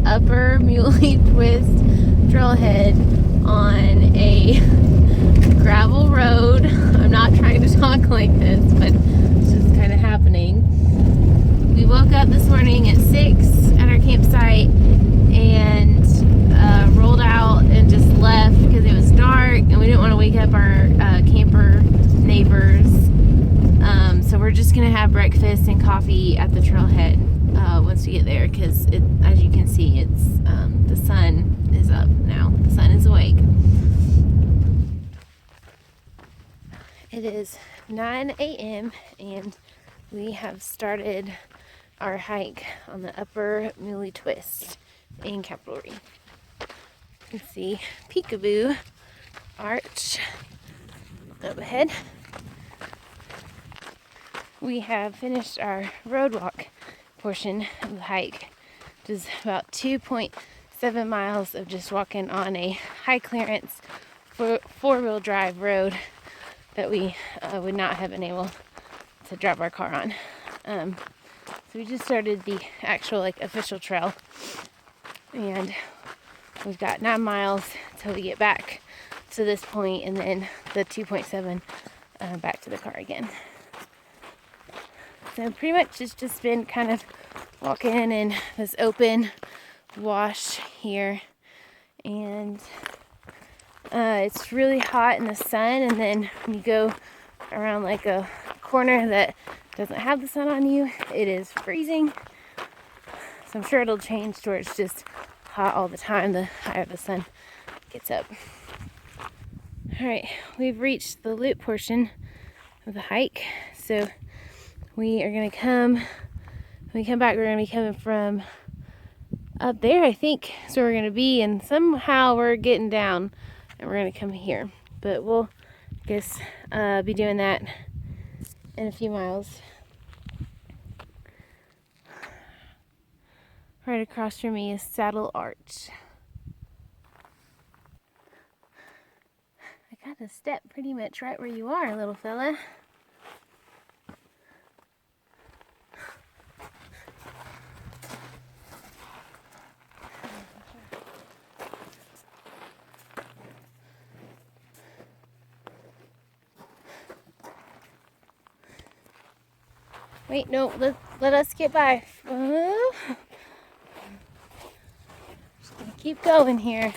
upper Muley twist trailhead on a gravel road. I'm not trying to talk like this, but it's just kind of happening. We woke up this morning at 6 at our campsite and rolled out and just left because it was dark and we didn't want to wake up our camper neighbors. So we're just gonna have breakfast and coffee at the trailhead once we get there, because as you can see, it's the sun is up now. The sun is awake. It is 9 a.m. and we have started our hike on the upper Muley twist in Capitol Reef. You can see Peekaboo Arch up ahead. We have finished our road walk portion of the hike, which is about 2.7 miles of just walking on a high clearance four-wheel drive road that we would not have been able to drive our car on. So we just started the actual official trail, and we've got 9 miles till we get back to this point, and then the 2.7 back to the car again. So pretty much it's just been kind of walking in this open wash here, and it's really hot in the sun, and then when you go around like a corner that doesn't have the sun on you, it is freezing. So I'm sure it'll change to where it's just hot all the time the higher the sun gets up. Alright, we've reached the loop portion of the hike, so we are going to when we come back, we're going to be coming from up there, I think, so we're going to be, and somehow we're getting down and we're going to come here, but we'll, I guess, be doing that in a few miles. Right across from me is Saddle Arch. I got to step pretty much right where you are, little fella. Wait, no, let us get by. Just gonna keep going here.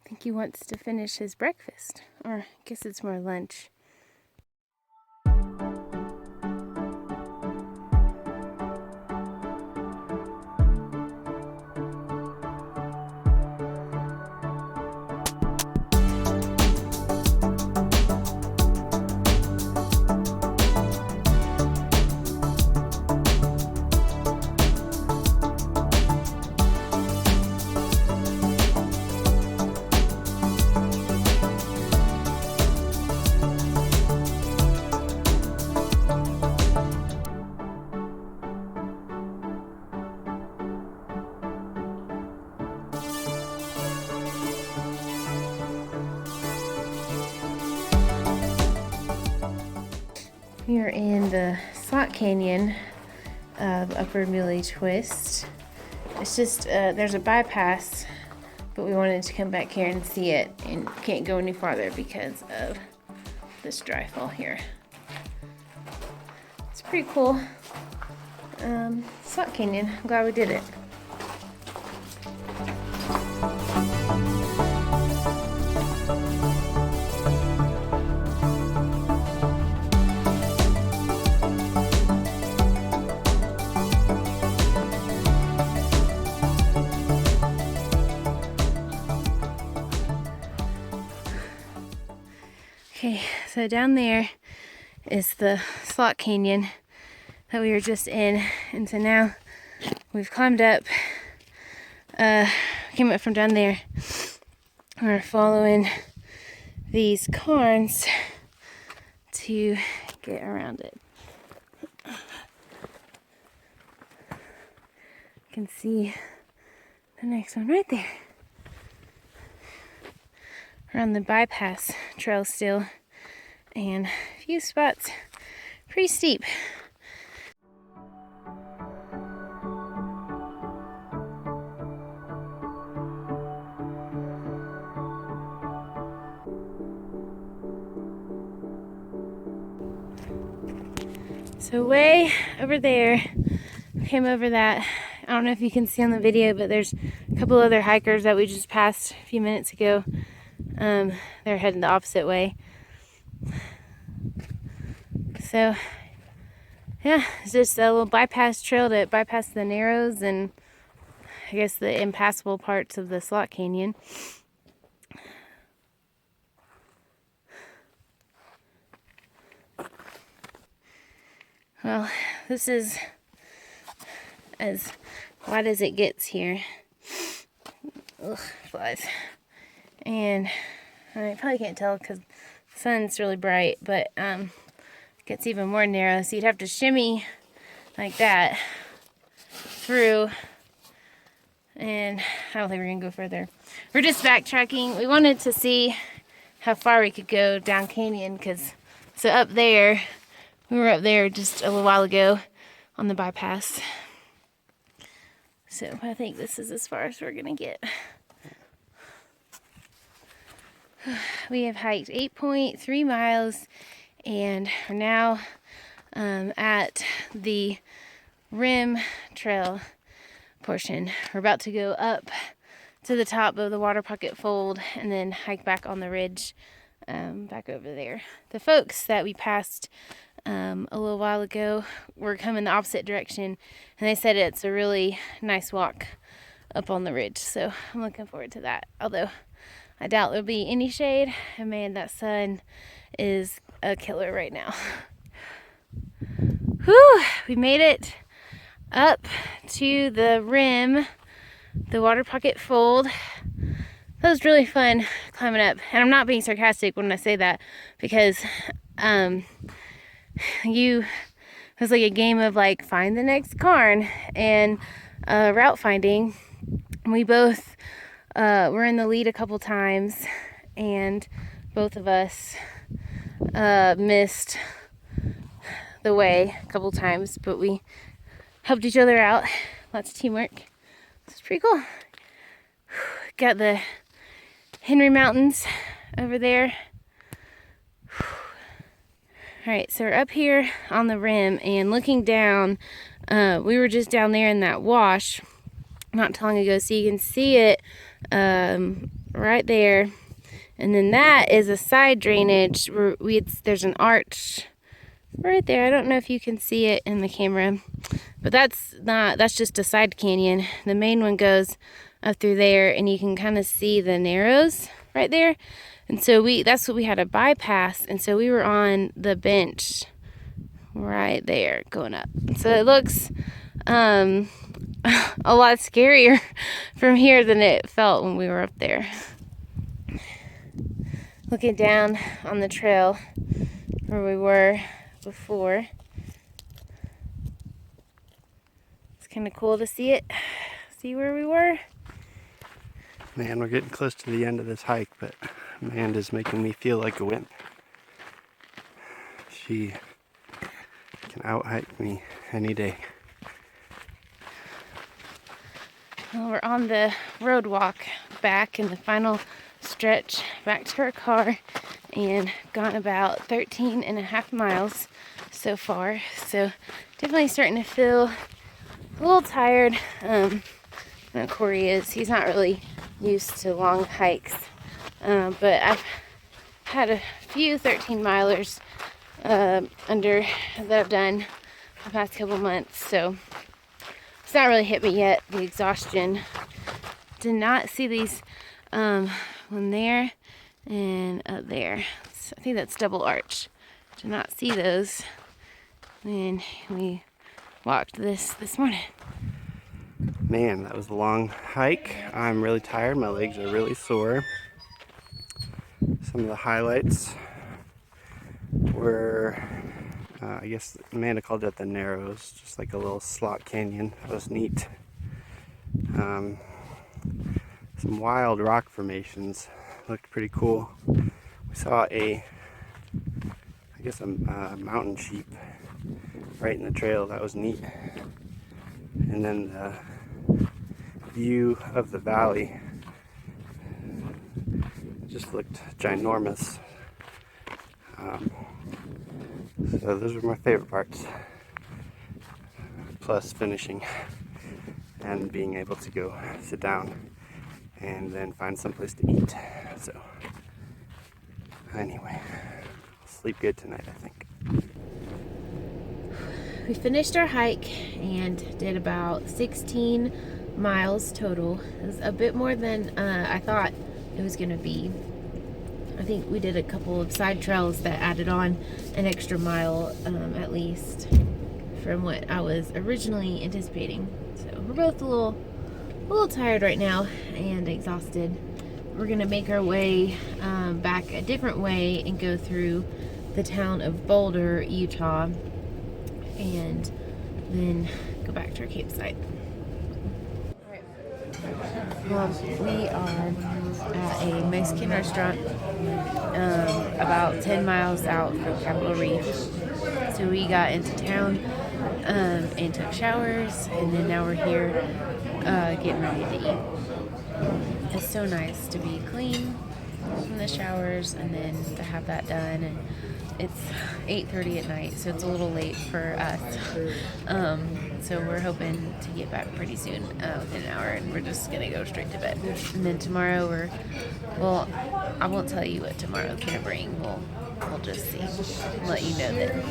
I think he wants to finish his breakfast, or I guess it's more lunch. We are in the slot canyon of Upper Muley Twist. It's just, there's a bypass, but we wanted to come back here and see it, and can't go any farther because of this dry fall here. It's pretty cool. Slot canyon, I'm glad we did it. Okay, so down there is the slot canyon that we were just in, and so now we've climbed up, came up from down there. We're following these cairns to get around it. You can see the next one right there. We're on the bypass trail still, and a few spots pretty steep. So way over there, came over that, I don't know if you can see on the video, but there's a couple other hikers that we just passed a few minutes ago. They're heading the opposite way. So yeah, it's just a little bypass trail to bypass the narrows and I guess the impassable parts of the slot canyon. Well, this is as wide as it gets here. Ugh, flies. And I probably can't tell because the sun's really bright, but it gets even more narrow. So you'd have to shimmy like that through. And I don't think we're gonna go further. We're just backtracking. We wanted to see how far we could go down canyon because so up there, we were up there just a little while ago on the bypass. So I think this is as far as we're gonna get. We have hiked 8.3 miles and are now at the rim trail portion. We're about to go up to the top of the water pocket fold and then hike back on the ridge back over there. The folks that we passed a little while ago were coming the opposite direction and they said it's a really nice walk up on the ridge, so I'm looking forward to that, although I doubt there'll be any shade, and man, that sun is a killer right now. Whew, we made it up to the rim, the water pocket fold. That was really fun climbing up, and I'm not being sarcastic when I say that because it was like a game of like find the next cairn and route finding. We both were in the lead a couple times, and both of us missed the way a couple times, but we helped each other out. Lots of teamwork. It's pretty cool. Got the Henry Mountains over there. Alright, so we're up here on the rim and looking down. We were just down there in that wash not too long ago, so you can see it right there. And then that is a side drainage where there's an arch right there. I don't know if you can see it in the camera, but that's just a side canyon. The main one goes up through there, and you can kind of see the narrows right there. And so that's what we had to bypass, and so we were on the bench right there going up. So it looks a lot scarier from here than it felt when we were up there. Looking down on the trail where we were before. It's kind of cool to see where we were. Man, we're getting close to the end of this hike, but Amanda's making me feel like a wimp. She can out-hike me any day. Well, we're on the road walk back in the final stretch back to our car and gone about 13 and a half miles so far. So definitely starting to feel a little tired. I know Cory is. He's not really used to long hikes. But I've had a few 13-milers under that I've done the past couple months, so it's not really hit me yet, the exhaustion. Did not see these one there and up there. So I think that's double arch. Did not see those when we walked this morning. Man, that was a long hike. I'm really tired. My legs are really sore. Some of the highlights were, I guess Amanda called it the Narrows, just like a little slot canyon. That was neat. Some wild rock formations looked pretty cool. We saw a guess a mountain sheep right in the trail. That was neat. And then the view of the valley just looked ginormous. So those were my favorite parts. Plus finishing and being able to go sit down and then find someplace to eat. So anyway, I'll sleep good tonight, I think. We finished our hike and did about 16 miles total. It was a bit more than I thought it was going to be. I think we did a couple of side trails that added on an extra mile at least from what I was originally anticipating. So we're both a little tired right now and exhausted. We're going to make our way back a different way and go through the town of Boulder, Utah, and then go back to our campsite. Well, we are at a Mexican restaurant about 10 miles out from Capitol Reef. So we got into town and took showers, and then now we're here getting ready to eat. It's so nice to be clean from the showers and then to have that done. And it's 8:30 at night, so it's a little late for us. So we're hoping to get back pretty soon, within an hour, and we're just gonna go straight to bed. And then tomorrow I won't tell you what tomorrow's gonna bring. We'll just see. I'll let you know then.